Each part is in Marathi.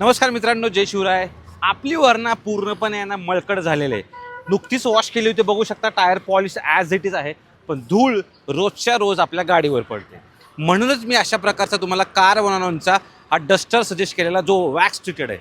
नमस्कार मित्रांनो, जय शिवराय. आपली वरना पूर्णपणे आहे ना मळकट झालेले आहे. नुकतीच वॉश केली होती, बघू शकता. Tyre polish as it is आहे, पण धूळ रोजच्या रोज आपल्या गाडीवर पडते. म्हणूनच मी अशा प्रकारचा तुम्हाला कार बनवण्याचा हा डस्टर सजेस्ट केलेला, जो वॅक्स ट्रीटेड आहे.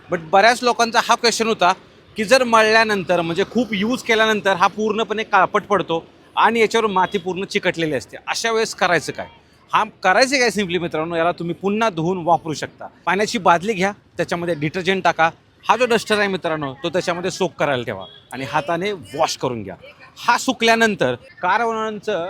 बट बऱ्याच लोकांचा हा क्वेश्चन होता की जर मळल्यानंतर म्हणजे खूप यूज केल्यानंतर हा पूर्णपणे काळपट पडतो आणि याच्यावर माती पूर्ण चिकटलेली असते. अशा वेळेस करायचं काय? हा करायचे काय सिम्पली मित्रांनो, याला तुम्ही पुन्हा धुवून वापरू शकता. पाण्याची बादली घ्या, त्याच्यामध्ये डिटर्जंट टाका. हा जो डस्टर आहे मित्रांनो, तो त्याच्यामध्ये सोक करायला ठेवा आणि हाताने वॉश करून घ्या. हा सुकल्यानंतर कार ओनरांचं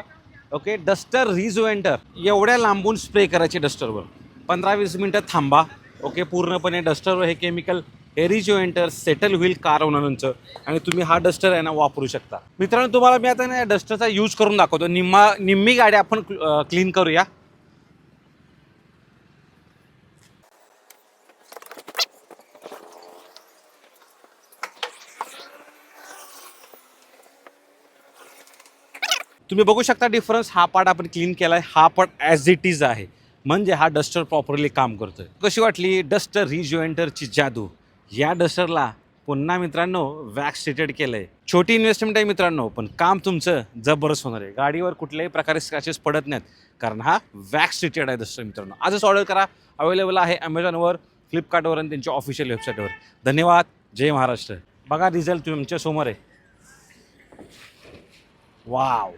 ओके डस्टर रिजुएंटर एवढ्या लांबून स्प्रे करायचे डस्टरवर. 15-20 मिनटं थांबा. ओके, पूर्णपणे डस्टरवर हे केमिकल रिजुएंटर सेटल होईल कार ओनरांचं आणि तुम्ही हा डस्टर आहे ना वापरू शकता. मित्रांनो, तुम्हाला मी आता ना डस्टरचा यूज करून दाखवतो. निम्मी गाडी आपण क्लीन करूया. तुम्ही बघू शकता डिफरन्स. हा पार्ट आपण क्लीन केला आहे, हा पार्ट ॲज इट इज आहे. म्हणजे हा डस्टर प्रॉपरली काम करतोय. कशी वाटली डस्टर रिजुएंटरची जादू? या डस्टरला पुन्हा मित्रांनो वॅक्स ट्रीटेड केलं आहे. छोटी इन्व्हेस्टमेंट आहे मित्रांनो, पण काम तुमचं जबरदस्त होणार आहे. गाडीवर कुठल्याही प्रकारे स्क्रॅचेस पडत नाहीत, कारण हा वॅक्स ट्रीटेड आहे डस्टर मित्रांनो. आजच ऑर्डर करा. अवेलेबल आहे ॲमेझॉनवर, फ्लिपकार्टवर आणि त्यांच्या ऑफिशियल वेबसाईटवर. धन्यवाद. जय महाराष्ट्र. बघा रिझल्ट तुमच्या समोर आहे. वाव.